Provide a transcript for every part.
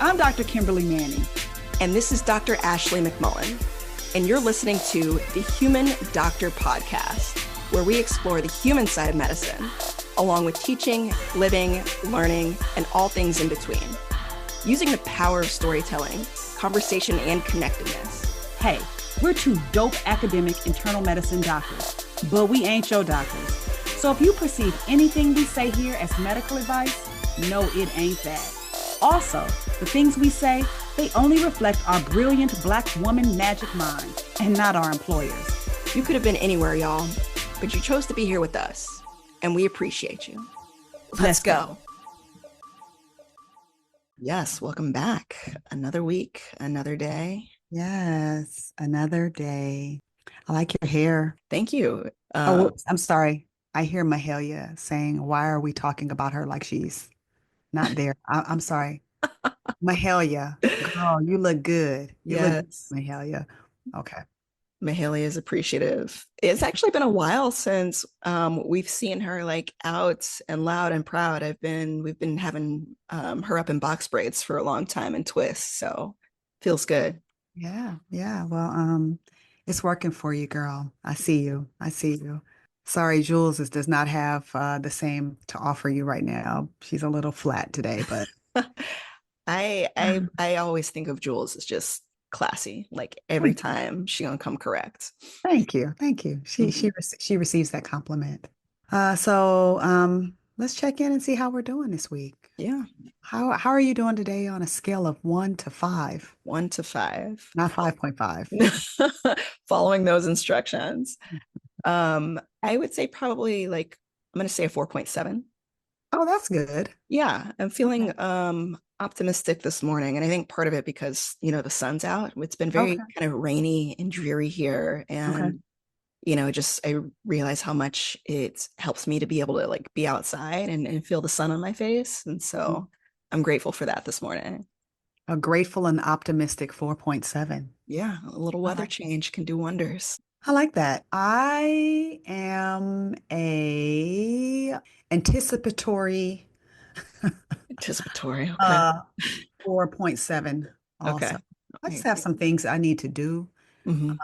I'm Dr. Kimberly Manning. And this is Dr. Ashley McMullen. And you're listening to the Human Doctor Podcast, where we explore the human side of medicine, along with teaching, living, learning, and all things in between. Using the power of storytelling, conversation, and connectedness. Hey, we're two dope academic internal medicine doctors, but we ain't your doctors. So if you perceive anything we say here as medical advice, no, it ain't that. Also, the things we say, they only reflect our brilliant Black woman magic mind and not our employers. You could have been anywhere, y'all, but you chose to be here with us, and we appreciate you. Let's go. Yes, welcome back. Another week, another day. Yes, another day. I like your hair. Thank you. I'm sorry. I hear Mahalia saying, why are we talking about her like she's not there? I'm sorry. Mahalia, girl, you look good. Yes. Mahalia. Okay. Mahalia is appreciative. It's actually been a while since we've seen her like out and loud and proud. We've been having her up in box braids for a long time and twists, so feels good. Yeah. Well, it's working for you, girl. I see you. Sorry, Jules does not have the same to offer you right now. She's a little flat today, but I always think of Jules as just classy. Like every time she gonna come correct. Thank you. She receives that compliment. So let's check in and see how we're doing this week. Yeah. How are you doing today on a scale of 1 to 5? 1 to 5. Not 5.5. Following those instructions. I would say probably like I'm gonna say a 4.7. Oh, that's good. Yeah, I'm feeling optimistic this morning, and I think part of it because the sun's out. It's been very kind of rainy and dreary here, and just I realize how much it helps me to be able to like be outside and feel the sun on my face, and so I'm grateful for that this morning. A grateful and optimistic 4.7. Yeah, a little weather change can do wonders. I like that. I am a anticipatory okay. 4.7 also. Okay. I just have some things I need to do. And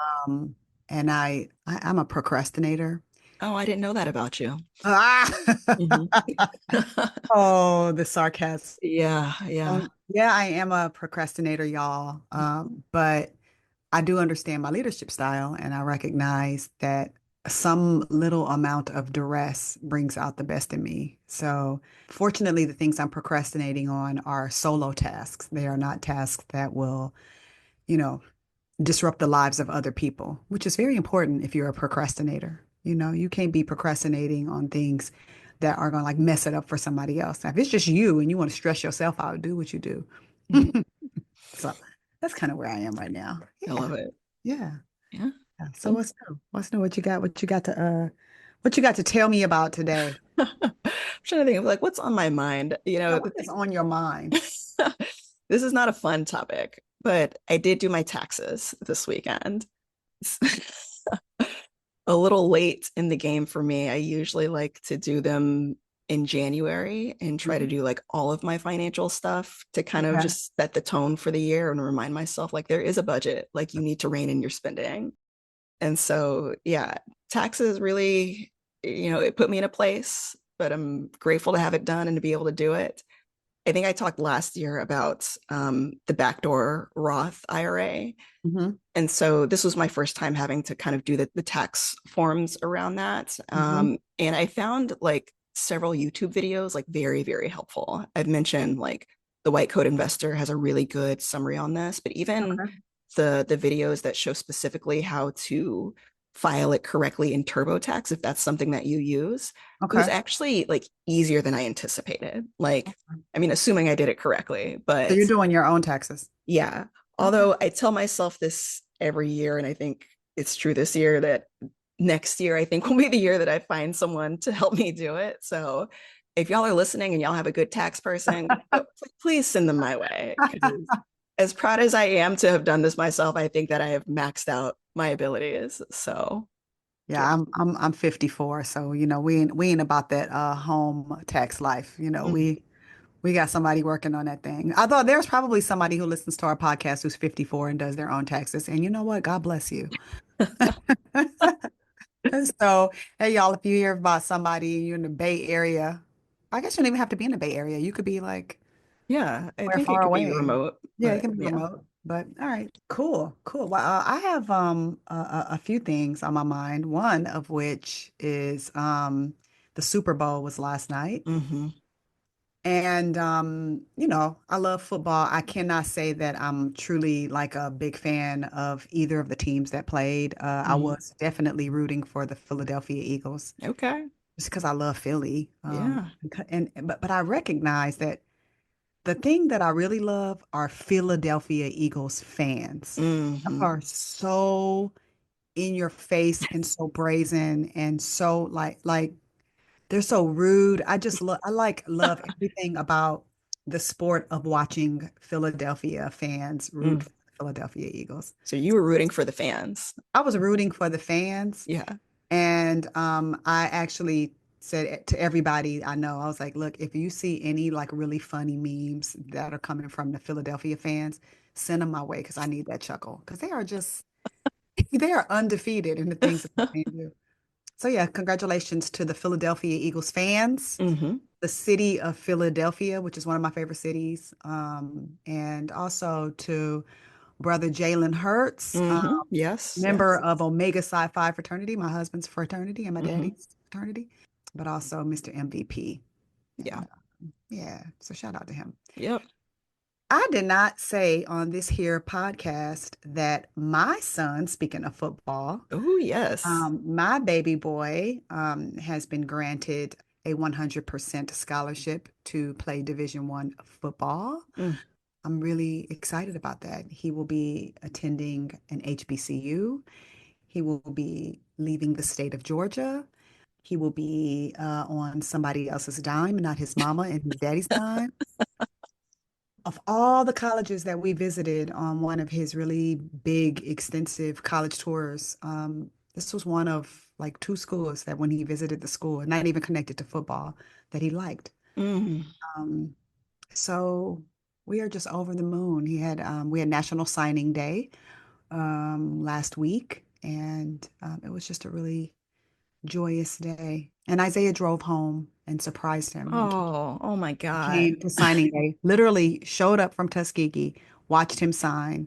I'm a procrastinator. Oh, I didn't know that about you. Oh, the sarcasm. Yeah. Yeah, I am a procrastinator, y'all. But I do understand my leadership style, and I recognize that some little amount of duress brings out the best in me. So fortunately, the things I'm procrastinating on are solo tasks. They are not tasks that will, disrupt the lives of other people, which is very important if you're a procrastinator. You can't be procrastinating on things that are going to like mess it up for somebody else. Now, if it's just you and you want to stress yourself out, do what you do. So that's kind of where I am right now. I love it. Yeah. So what's new? What you got to tell me about today? I'm trying to think of like what's on my mind. What is on your mind? This is not a fun topic, but I did do my taxes this weekend. A little late in the game for me. I usually like to do them in January and try to do like all of my financial stuff to kind of just set the tone for the year and remind myself like there is a budget, like you need to rein in your spending. And so, yeah, taxes really, it put me in a place, but I'm grateful to have it done and to be able to do it. I think I talked last year about the backdoor Roth IRA. And so this was my first time having to kind of do the tax forms around that. And I found like several YouTube videos like very, very helpful. I've mentioned like the White Coat Investor has a really good summary on this, but even the videos that show specifically how to file it correctly in TurboTax, if that's something that you use, it was actually like easier than I anticipated. Like, I mean, assuming I did it correctly, but so you're doing your own taxes. Yeah. Although I tell myself this every year, and I think it's true this year, that next year I think will be the year that I find someone to help me do it. So if y'all are listening and y'all have a good tax person, please send them my way. As proud as I am to have done this myself, I think that I have maxed out my abilities. So yeah, I'm 54, so we ain't about that home tax life. We We got somebody working on that thing. I thought there's probably somebody who listens to our podcast who's 54 and does their own taxes. And you know what? God bless you. So, hey, y'all, if you hear about somebody, you're in the Bay Area, I guess you don't even have to be in the Bay Area. You could be like Yeah, I somewhere think it far could be away. remote, Yeah, it but can be yeah. remote. But all right, cool, cool. Well, I have a few things on my mind. One of which is the Super Bowl was last night. Hmm. And you know, I love football. I cannot say that I'm truly like a big fan of either of the teams that played. I Hmm. was definitely rooting for the Philadelphia Eagles Okay. just because I love Philly. Yeah. But I recognize that the thing that I really love are Philadelphia Eagles fans. They Hmm. are so in your face and so brazen and so like they're so rude. I just love I like love everything about the sport of watching Philadelphia fans root Mm. for the Philadelphia Eagles. So you were rooting for the fans. I was rooting for the fans, Yeah. and I actually said to everybody I know, I was like, look, if you see any like really funny memes that are coming from the Philadelphia fans, send them my way because I need that chuckle because they are just they are undefeated in the things that they do. So yeah, congratulations to the Philadelphia Eagles fans, Hmm. the city of Philadelphia, which is one of my favorite cities, and also to brother Jalen Hurts, Hmm. Yes, member yes. of Omega Psi Phi fraternity, my husband's fraternity and my Hmm. daddy's fraternity, but also Mr. MVP. Yeah. And yeah, so shout out to him. Yep. I did not say on this here podcast that my son, speaking of football, Oh, yes. my baby boy has been granted a 100% scholarship to play Division I football. Mm. I'm really excited about that. He will be attending an HBCU. He will be leaving the state of Georgia. He will be on somebody else's dime, not his mama and his daddy's dime. Of all the colleges that we visited on one of his really big, extensive college tours, this was one of like two schools that when he visited the school, not even connected to football, that he liked. Mm. Um, so we are just over the moon. We had National Signing Day last week, and it was just a really joyous day. And Isaiah drove home and surprised him. Oh, oh my He God. came to signing day, literally showed up from Tuskegee, watched him sign,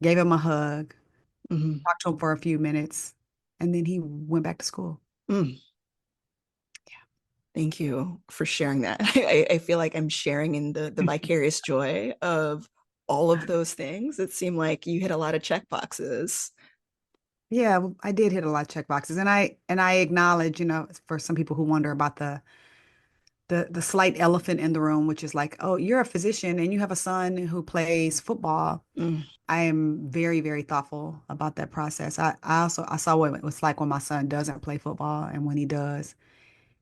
gave him a hug, Hmm. talked to him for a few minutes, and then he went back to school. Mm. Thank you for sharing that. I feel like I'm sharing in the vicarious joy of all of those things. It seemed like you hit a lot of check boxes. Yeah, well, I did hit a lot of check boxes, and I acknowledge, you know, for some people who wonder about the slight elephant in the room, which is like, oh, you're a physician and you have a son who plays football. Mm. I am very, very thoughtful about that process. I saw what it was like when my son doesn't play football and when he does.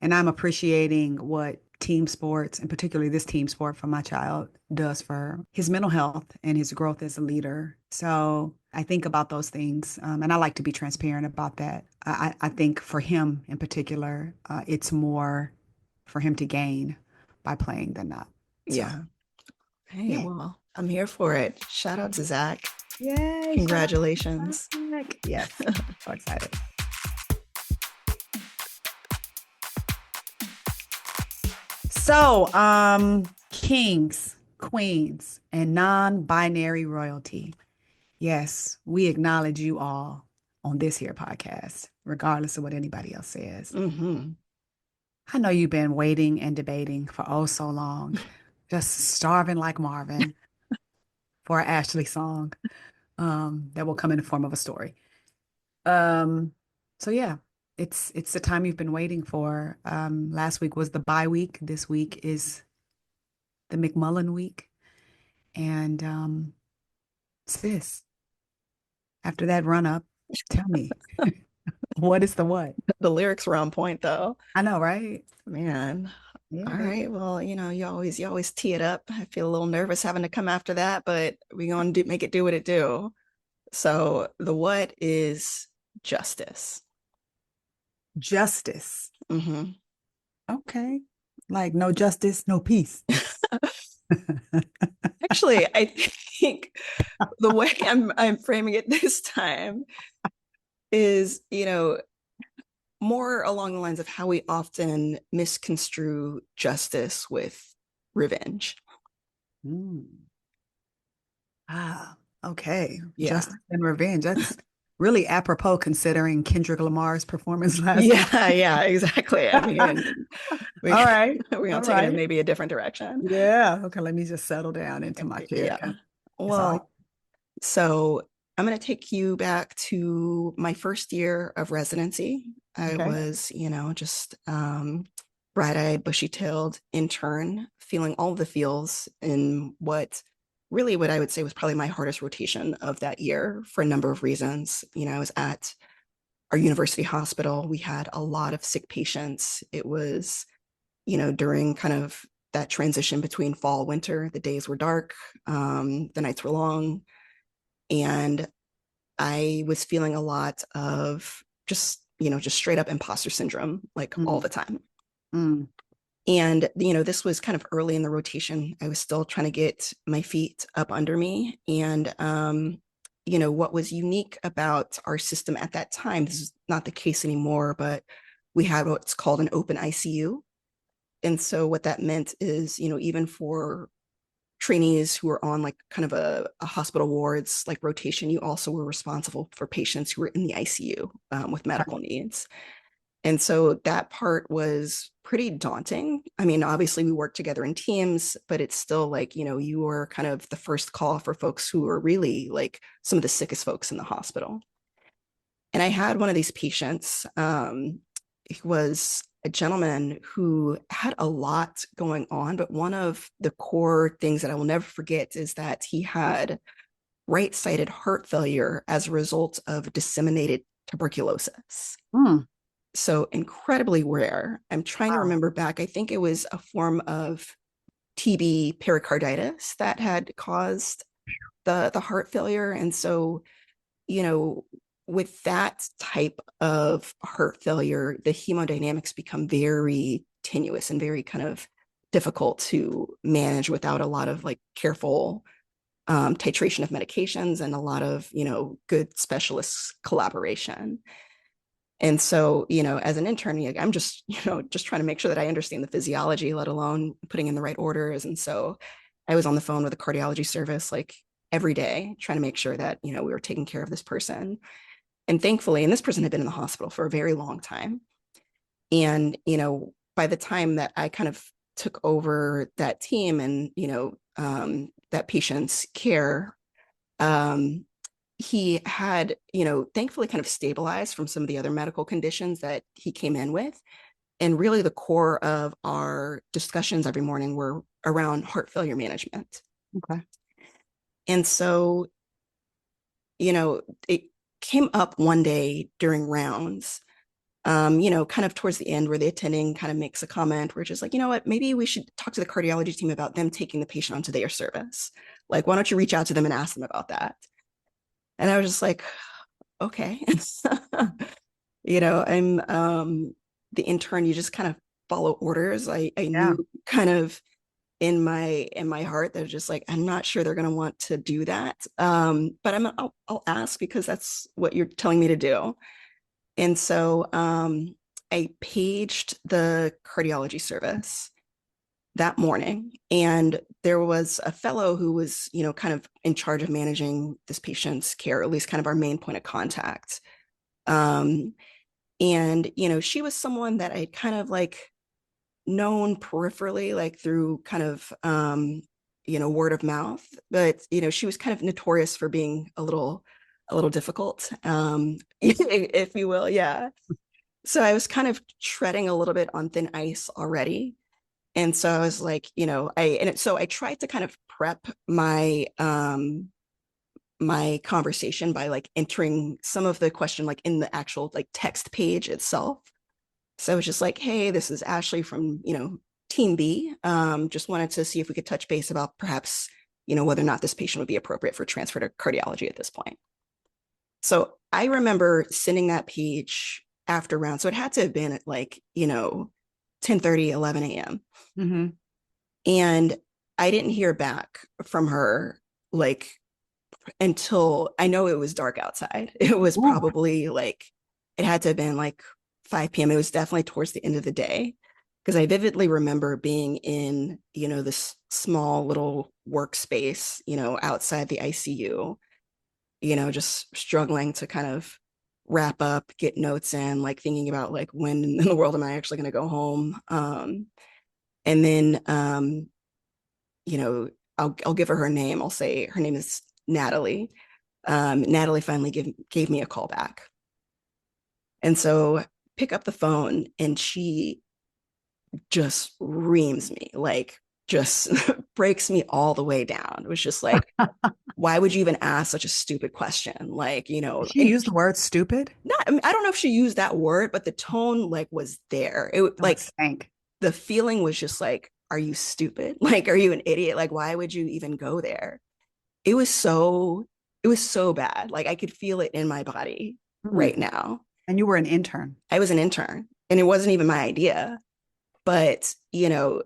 And I'm appreciating what team sports, and particularly this team sport for my child, does for his mental health and his growth as a leader. So I think about those things, and I like to be transparent about that. I think for him in particular, it's more for him to gain by playing than not. So Yeah. Hey, yeah. well, I'm here for it. Shout out to Zach. Yay, shout out to Congratulations. Zach. Yes, so excited. So, kings, queens, and non-binary royalty. Yes, we acknowledge you all on this here podcast, regardless of what anybody else says. Hmm. I know you've been waiting and debating for oh so long, just starving like Marvin for an Ashley song that will come in the form of a story. Um, so yeah, it's the time you've been waiting for. Last week was the bye week. This week is the McMullen week. And sis, after that run up, tell me, what is the what? The lyrics were on point though. I know, right? Man. Yeah, All baby. right. Well, you always tee it up. I feel a little nervous having to come after that, but we gonna make it do what it do. So the what is justice. Justice. Hmm. Okay. Like no justice, no peace. Actually, I think the way I'm framing it this time is, more along the lines of how we often misconstrue justice with revenge. Mm. Okay. Yeah. Justice and revenge. That's really apropos considering Kendrick Lamar's performance last night. Yeah, yeah, exactly. I mean, we All right. we're gonna All take it in right. maybe a different direction. Yeah. Okay. Let me just settle down into my chair Yeah. because it's all. Well, so I'm going to take you back to my first year of residency. I Okay. was, just bright-eyed, bushy-tailed intern, feeling all the feels in what I would say was probably my hardest rotation of that year for a number of reasons. I was at our university hospital. We had a lot of sick patients. It was, during kind of that transition between fall, winter, the days were dark, the nights were long, and I was feeling a lot of just straight up imposter syndrome, like all the Mm, time. mm, And, this was kind of early in the rotation. I was still trying to get my feet up under me. And, what was unique about our system at that time, this is not the case anymore, but we had what's called an open ICU. And so what that meant is, even for trainees who were on like kind of a hospital wards like rotation, you also were responsible for patients who were in the ICU with medical needs. And so that part was pretty daunting. I mean, obviously we work together in teams, but it's still like, you were kind of the first call for folks who are really like some of the sickest folks in the hospital. And I had one of these patients. He was a gentleman who had a lot going on, but one of the core things that I will never forget is that he had right-sided heart failure as a result of disseminated tuberculosis. mm. So incredibly rare. I'm trying to Wow. remember back. I think it was a form of TB pericarditis that had caused the heart failure. And so, you know, with that type of heart failure, the hemodynamics become very tenuous and very kind of difficult to manage without a lot of like careful titration of medications and a lot of, good specialist collaboration. And so, as an intern, I'm just, just trying to make sure that I understand the physiology, let alone putting in the right orders. And so I was on the phone with a cardiology service like every day, trying to make sure that, we were taking care of this person. And thankfully, and this person had been in the hospital for a very long time. And, by the time that I kind of took over that team and, that patient's care, um, he had, thankfully kind of stabilized from some of the other medical conditions that he came in with. And really the core of our discussions every morning were around heart failure management. Okay. And so, it came up one day during rounds, kind of towards the end where the attending kind of makes a comment where it's just like, you know what, maybe we should talk to the cardiology team about them taking the patient onto their service. Like, why don't you reach out to them and ask them about that? And I was just like, okay. I'm the intern, you just kind of follow orders. I Yeah. knew kind of in my heart that just like I'm not sure they're going to want to do that. But I'll ask because that's what you're telling me to do. And so I paged the cardiology service that morning, and there was a fellow who was, kind of in charge of managing this patient's care, or at least kind of our main point of contact. Um, and she was someone that I kind of like known peripherally, like through kind of word of mouth, but she was kind of notorious for being a little difficult, if you will. Yeah. So I was kind of treading a little bit on thin ice already. And so I was like, so I tried to kind of prep my conversation by like entering some of the question like in the actual like text page itself. So I was just like, hey, this is Ashley from, Team B. Just wanted to see if we could touch base about perhaps, whether or not this patient would be appropriate for transfer to cardiology at this point. So I remember sending that page after round. So it had to have been at like, 10:30, 11 a.m. Mm-hmm. And I didn't hear back from her like until I know it was dark outside. It was Ooh. probably like, it had to have been like 5 p.m. It was definitely towards the end of the day. Because I vividly remember being in, this small little workspace, outside the ICU, just struggling to kind of wrap up, get notes in, like thinking about like when in the world am I actually going to go home? And then, I'll give her her name. I'll say her name is Natalie. Natalie finally gave me a call back. And so pick up the phone and she just reams me, like just breaks me all the way down. It was just like, why would you even ask such a stupid question? Like, She and used the word stupid. not, I mean, I don't know if she used that word, but the tone like was there. Oh, it Like stank. the feeling was just like, are you stupid? Like, are you an idiot? Like, why would you even go there? It was so, it was so bad. Like I could feel it in my body Hmm. right now. And you were an intern. I was an intern and it wasn't even my idea. But,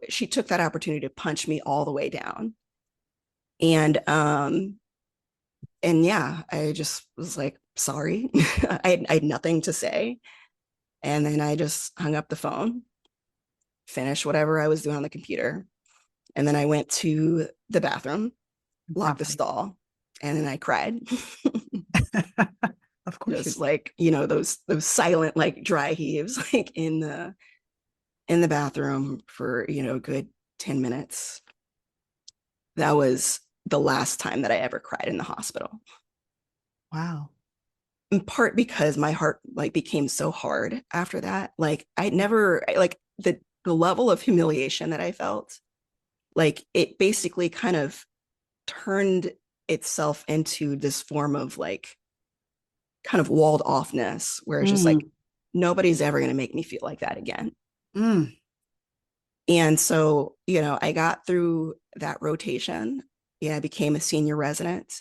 she took that opportunity to punch me all the way down. And yeah, I just was like, sorry. I had nothing to say. And then I just hung up the phone, finished whatever I was doing on the computer. And then I went to the bathroom, locked the Properly. stall, and then I cried. Of course you Just did. like, those silent like dry heaves like in the bathroom for, a good 10 minutes. That was the last time that I ever cried in the hospital. Wow. In part because my heart like became so hard after that. Like I never like the level of humiliation that I felt, like it basically kind of turned itself into this form of like kind of walled offness where it's just like Mm, nobody's ever going to make me feel like that again. mm. And so, I got through that rotation. Yeah, I became a senior resident,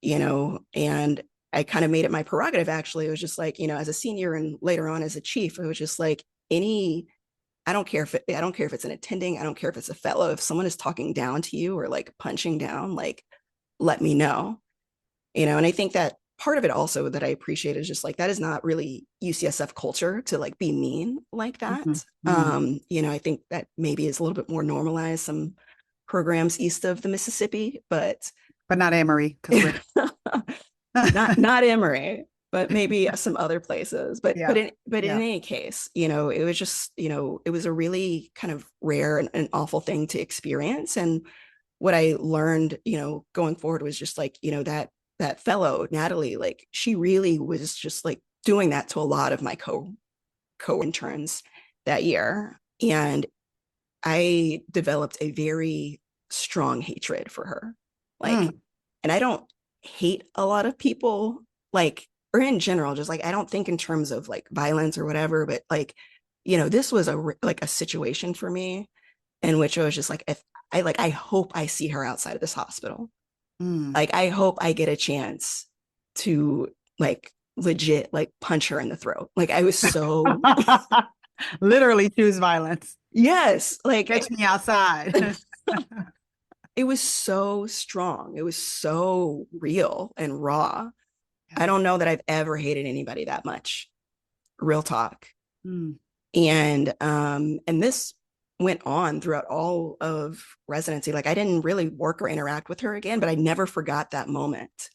and I kind of made it my prerogative. Actually, it was just like, as a senior and later on as a chief, it was just like I don't care if it's an attending, I don't care if it's a fellow. If someone is talking down to you or like punching down, like let me know, and I think that part of it also that I appreciate is just like that is not really UCSF culture to like be mean like Mhm, that. mm. I think that maybe is a little bit more normalized some programs east of the Mississippi, but But not Emory, because we're not Emory, but maybe some other places. But yeah, but in yeah. any case, it was just, it was a really kind of rare and awful thing to experience. And what I learned, going forward was just like, that fellow Natalie, like she really was just like doing that to a lot of my co interns that year. And I developed a very strong hatred for her. Like, Mm, and I don't hate a lot of people, like, or in general, just like I don't think in terms of like violence or whatever, but like, this was like a situation for me in which I was just like, if I hope I see her outside of this hospital. mm. Like, I hope I get a chance to like legit like punch her in the throat. Like, I was so, Literally choose violence. yes, like Catch me outside. it was so strong. It was so real and raw. I Yeah. don't know that I've ever hated anybody that much. Real talk. Mm, And this went on throughout all of residency. Like I didn't really work or interact with her again, but I never forgot that moment.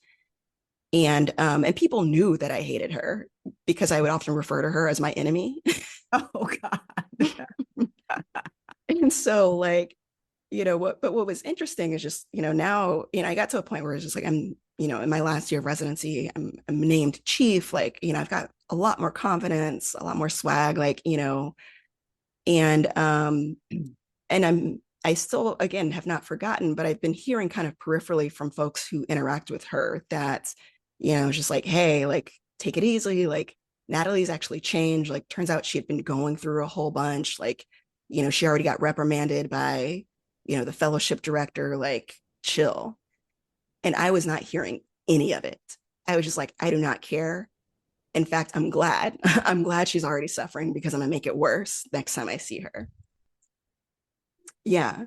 And people knew that I hated her because I would often refer to her as my enemy. oh God. And so like, what was interesting is just, now, I got to a point where it's just like I'm, in my last year of residency, I'm named chief, like, I've got a lot more confidence, a lot more swag, like, and I still again have not forgotten, but I've been hearing kind of peripherally from folks who interact with her that, just like, hey, like take it easy, like Natalie's actually changed. Like turns out she had been going through a whole bunch. Like, she already got reprimanded by, the fellowship director, like chill. And I was not hearing any of it. I was just like, I do not care. In fact, I'm glad. I'm glad she's already suffering because I'm gonna make it worse next time I see her. Yeah.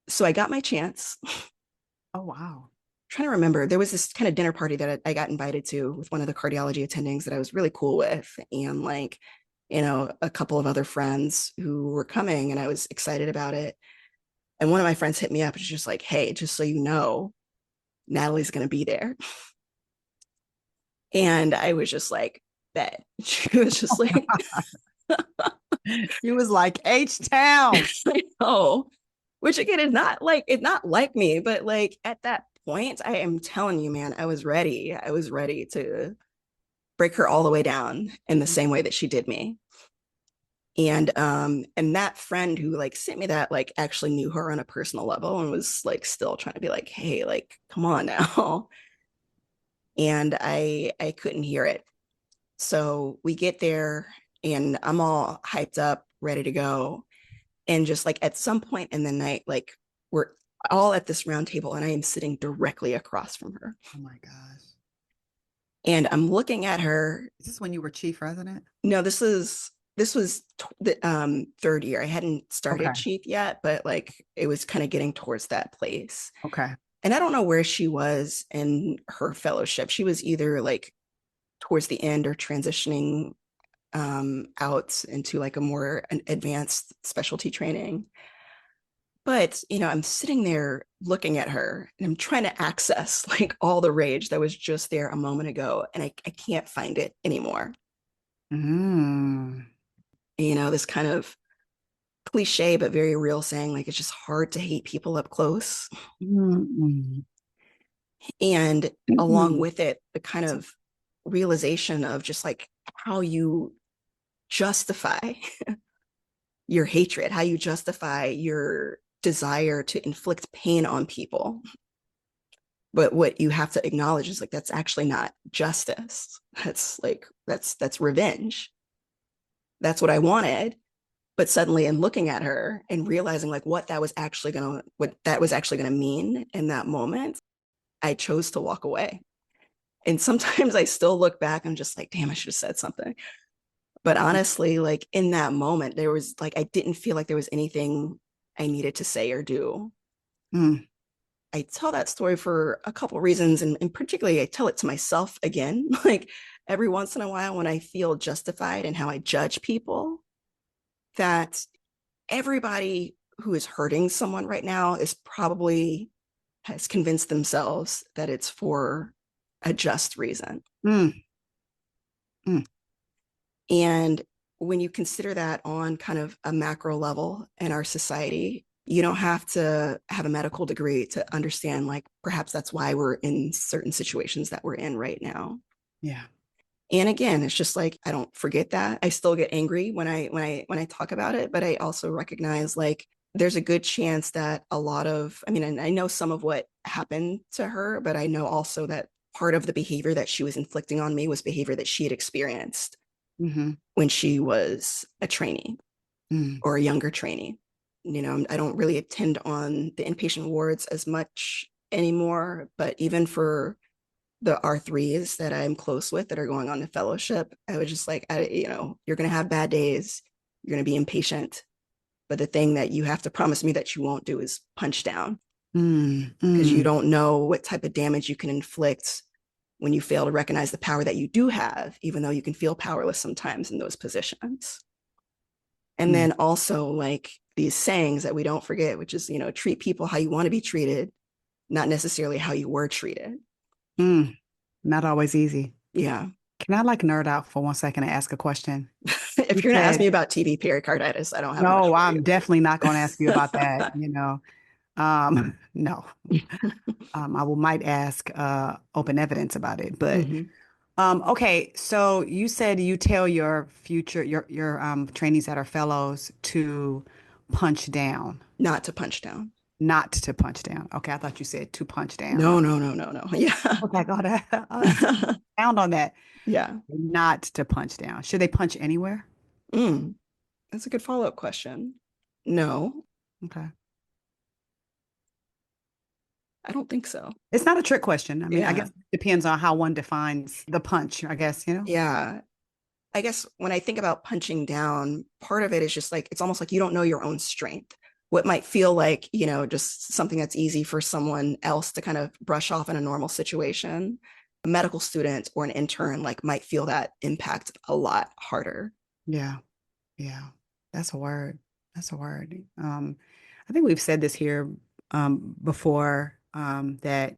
So I got my chance. Oh, wow. Trying to remember, there was this kind of dinner party that I got invited to with one of the cardiology attendings that I was really cool with, and like, a couple of other friends who were coming, and I was excited about it. And one of my friends hit me up and was just like, "Hey, just so you know, Natalie's going to be there." And I was just like, "Bet." She was just like, He was like, H-Town. "I know," which again is not like it's not like me, but like at that point, I am telling you, man, I was ready. I was ready to break her all the way down in the same way that she did me. And that friend who like sent me that like actually knew her on a personal level and was like still trying to be like, hey, like come on now. And I couldn't hear it. So we get there and I'm all hyped up, ready to go. And just like at some point in the night, like we're all at this round table and I am sitting directly across from her. Oh my gosh. And I'm looking at her. Is this when you were chief resident? No, this was the third year. I hadn't started Okay. chief yet, but like it was kind of getting towards that place. Okay. And I don't know where she was in her fellowship. She was either like towards the end or transitioning out into like a more advanced specialty training. But, I'm sitting there looking at her and I'm trying to access like all the rage that was just there a moment ago. And I can't find it anymore. Mm. This kind of cliche, but very real saying, like, it's just hard to hate people up close. Mm. And along Mm. with it, the kind of realization of just like how you justify your hatred, how you justify your desire to inflict pain on people. But what you have to acknowledge is like that's actually not justice. That's revenge. That's what I wanted. But suddenly in looking at her and realizing like what that was actually gonna mean in that moment, I chose to walk away. And sometimes I still look back and I'm just like, damn, I should have said something. But honestly, like in that moment, there was like I didn't feel like there was anything I needed to say or do. Mm. I tell that story for a couple of reasons, and particularly I tell it to myself again, like every once in a while when I feel justified in how I judge people, that everybody who is hurting someone right now is probably has convinced themselves that it's for a just reason. Mm. Mm. And when you consider that on kind of a macro level in our society, you don't have to have a medical degree to understand like perhaps that's why we're in certain situations that we're in right now. Yeah. And again, it's just like I don't forget that. I still get angry when I talk about it, but I also recognize like there's a good chance that a lot of I mean, and I know some of what happened to her, but I know also that part of the behavior that she was inflicting on me was behavior that she had experienced Mm-hmm. when she was a trainee Mm. or a younger trainee. I don't really attend on the inpatient wards as much anymore, but even for the R3s that I'm close with that are going on to fellowship, I was just like, you're going to have bad days. You're going to be impatient. But the thing that you have to promise me that you won't do is punch down Mm. because you Mm. don't know what type of damage you can inflict when you fail to recognize the power that you do have, even though you can feel powerless sometimes in those positions. And Mm. then also like these sayings that we don't forget, which is, treat people how you want to be treated, not necessarily how you were treated. Mm. Not always easy. Yeah. Can I like nerd out for 1 second and ask a question? If You you're going to ask me said, about TB pericarditis, I don't have much no, for I'm definitely not going to ask you about that. No. I will might ask open evidence about it, but Mhm. okay, so you said you tell your future your trainees that are fellows to punch down, Not to punch down. not to punch down. Okay, I thought you said to punch down. No, no, no, no, no. Yeah. Okay, got it. Sound on that. Yeah. Not to punch down. Should they punch anywhere? Mm, that's a good follow-up question. No, Okay. I don't think so. It's not a trick question. I mean, I Yeah. guess it depends on how one defines the punch, I guess, you know? Yeah. I guess when I think about punching down, part of it is just like it's almost like you don't know your own strength. What might feel like, just something that's easy for someone else to kind of brush off in a normal situation, a medical student or an intern like might feel that impact a lot harder. Yeah. Yeah. That's a word. That's a word. I think we've said this here before, that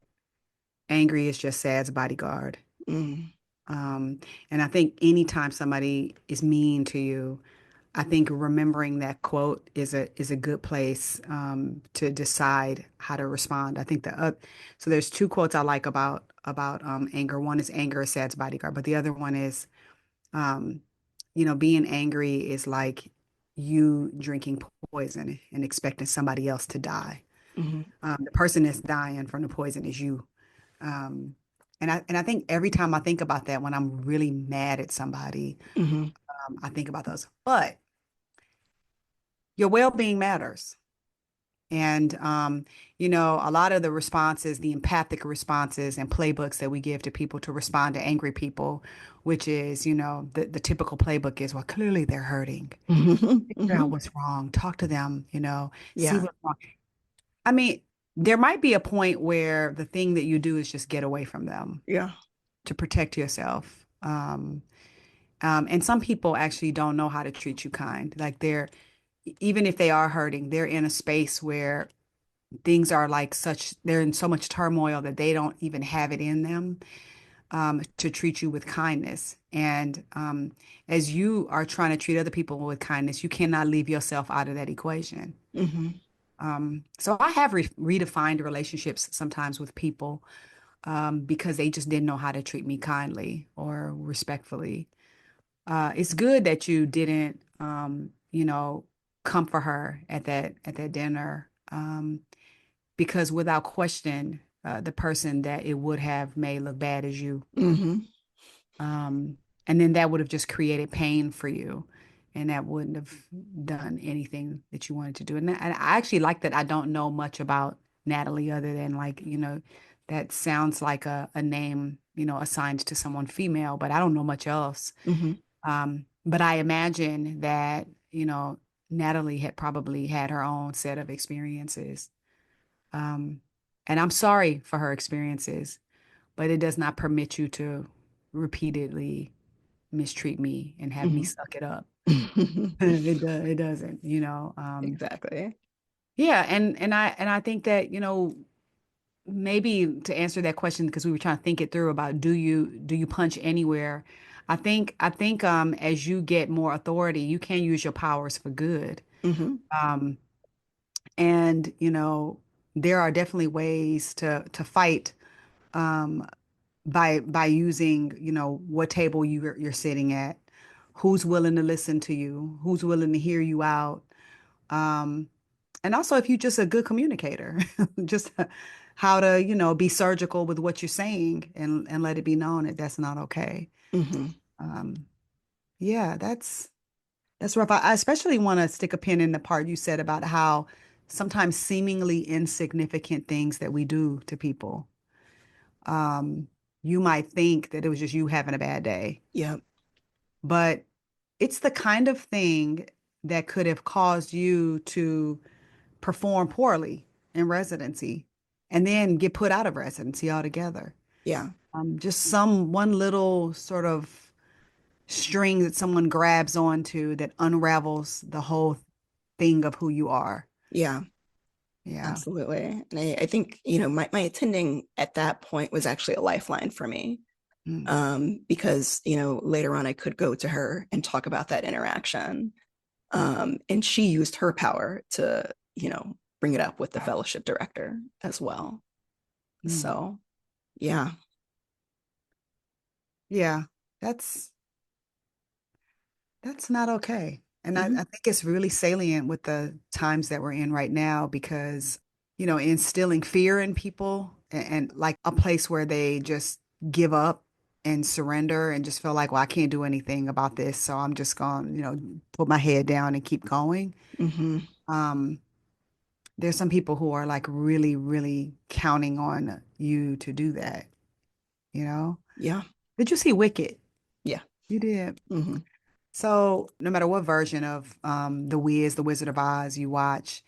angry is just sad's bodyguard. Mm, Um, and I think anytime somebody is mean to you, I think remembering that quote is a good place to decide how to respond. I think so there's two quotes I like about anger. One is anger is sad's bodyguard, but the other one is um, being angry is like you drinking poison and expecting somebody else to die. mhm, The person that's dying from the poison is you. Um, and I think every time I think about that, when I'm really mad at somebody, mhm, I think about those. But your well-being matters. And a lot of the responses, the empathic responses and playbooks that we give to people to respond to angry people, which is, the typical playbook is, well, clearly they're hurting. mhm, Figure out mhm. what's wrong. Talk to them, see Yeah. what's wrong. I mean, there might be a point where the thing that you do is just get away from them Yeah. to protect yourself. And some people actually don't know how to treat you kind. Like even if they are hurting, they're in a space where things are like they're in so much turmoil that they don't even have it in them to treat you with kindness. And as you are trying to treat other people with kindness, you cannot leave yourself out of that equation. Mhm, So I have redefined relationships sometimes with people because they just didn't know how to treat me kindly or respectfully. It's good that you didn't, come for her at that dinner, because without question, the person that it would have made look bad as you. mhm, Um, and then that would have just created pain for you, and that wouldn't have done anything that you wanted to do. And I actually like that I don't know much about Natalie other than like, that sounds like a name, assigned to someone female, but I don't know much else. mhm. But I imagine that, Natalie had probably had her own set of experiences. Um, and I'm sorry for her experiences, but it does not permit you to repeatedly mistreat me and have me Mhm. suck it up. It doesn't, Exactly. yeah, and I think that, maybe to answer that question, because we were trying to think it through about do you punch anywhere? I think as you get more authority, you can use your powers for good. Mhm, Um, and there are definitely ways to fight um by using, what table you're sitting at, who's willing to listen to you, who's willing to hear you out. Um, and also if you're just a good communicator, just how to, be surgical with what you're saying and let it be known that that's not okay. mhm, Um, yeah, that's rough. I especially want to stick a pin in the part you said about how sometimes seemingly insignificant things that we do to people, um, you might think that it was just you having a bad day, yep, but it's the kind of thing that could have caused you to perform poorly in residency and then get put out of residency altogether. yeah, Just one little sort of string that someone grabs onto that unravels the whole thing of who you are. yeah, Yeah. absolutely. And I think, my attending at that point was actually a lifeline for me. Mm. Because, later on I could go to her and talk about that interaction. And she used her power to, bring it up with the fellowship director as well. Mm. So yeah. Yeah. That's that's not okay. And I Mhm, think it's really salient with the times that we're in right now because, instilling fear in people and like a place where they just give up and surrender and just feel like, well, I can't do anything about this. So I'm just going, put my head down and keep going. mhm, Um, there's some people who are like really, really counting on you to do that, you know? Yeah. Did you see Wicked? Yeah. You did. Hmm. So no matter what version of The Wiz, The Wizard of Oz you watch,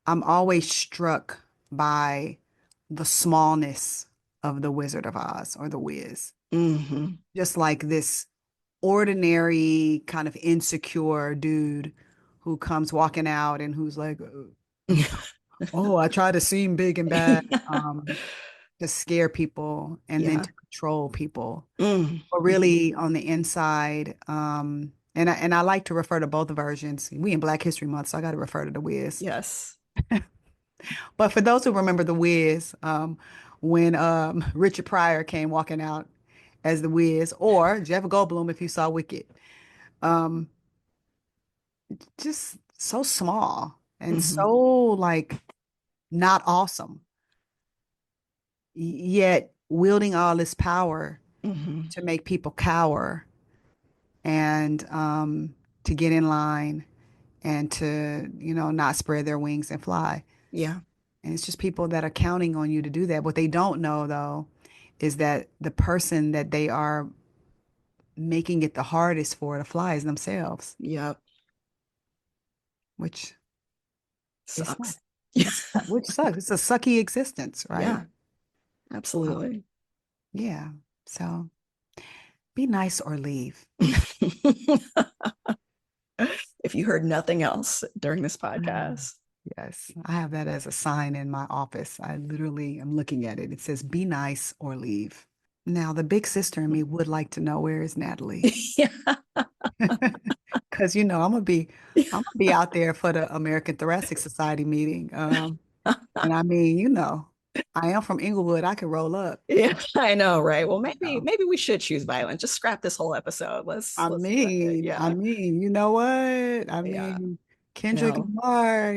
I'm always struck by the smallness of the Wizard of Oz or the Wiz. Hmm. Just like this ordinary kind of insecure dude who comes walking out and who's like, oh, I try to seem big and bad, to scare people and then Yeah. to control people. Mm. But really on the inside, and I like to refer to both versions. We in Black History Month, so I got to refer to the Wiz. Yes. But for those who remember the Wiz, when Richard Pryor came walking out as the Wiz, or Jeff Goldblum if you saw Wicked, um, just so small and Hmm. so like not awesome, yet wielding all this power Hmm. to make people cower and to get in line and to, not spread their wings and fly. Yeah. And it's just people that are counting on you to do that. What they don't know, though, is that the person that they are making it the hardest for to fly is themselves, Yep. which it sucks. Sucks. Yeah. Which sucks. It's a sucky existence, right? Yeah. Um, Absolutely. yeah. So be nice or leave. If you heard nothing else during this Mm. podcast. Yes, I have that as a sign in my office. I literally am looking at it. It says, be nice or leave. Now, the big sister in me would like to know, where is Natalie? Yeah. Because I'm gonna be out there for the American Thoracic Society meeting. And I mean, I am from Inglewood. I could roll up. Yeah, I know, right? Well, You know. maybe we should choose violence. Just scrap this whole episode. Let's I yeah. mean, you know what? I Yeah. mean, Kendrick No. Lamar,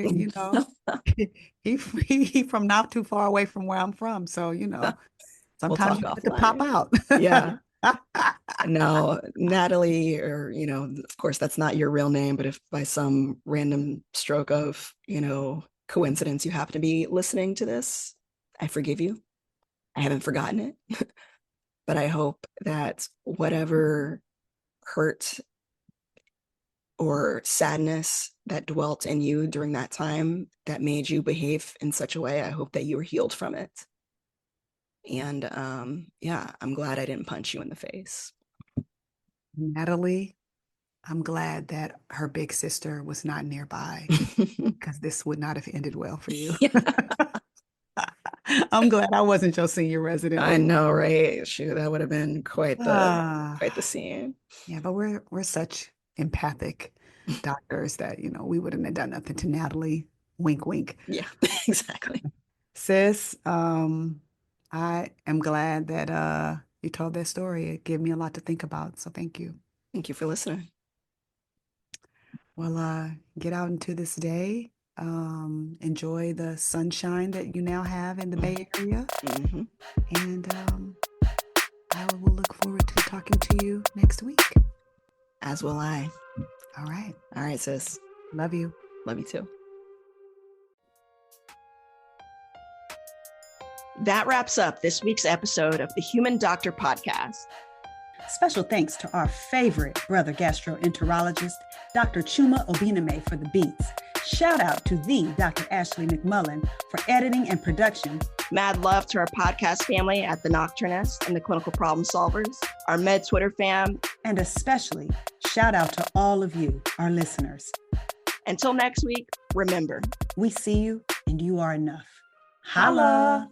he from not too far away from where I'm from. So, We'll sometimes talk you have to pop offline. out. Yeah. No, Natalie, or of course that's not your real name, but if by some random stroke of, coincidence you happen to be listening to this, I forgive you. I haven't forgotten it. But I hope that whatever hurt or sadness that dwelt in you during that time that made you behave in such a way, I hope that you were healed from it. And yeah, I'm glad I didn't punch you in the face. Natalie, I'm glad that her big sister was not nearby because this would not have ended well for you. Yeah, I'm glad I wasn't your senior resident. I know, right? Shoot, that would have been quite the Ah, scene. yeah, but we're such empathic doctors that, we wouldn't have done nothing to Natalie. Wink, wink. Yeah, exactly. Sis, I am glad that you told that story. It gave me a lot to think about. So thank you. Thank you for listening. Well, get out into this day. Enjoy the sunshine that you now have in the Bay Area. Hmm. And I will look forward to talking to you next week. As will I. All right. All right, sis. Love you. Love you too. That wraps up this week's episode of the Human Doctor Podcast. Special thanks to our favorite brother gastroenterologist, Dr. Chuma Obiname, for the beats. Shout out to the Dr. Ashley McMullen for editing and production. Mad love to our podcast family at The Nocturnist and the Clinical Problem Solvers, our Med Twitter fam. And especially shout out to all of you, our listeners. Until next week, remember, we see you and you are enough. Holla!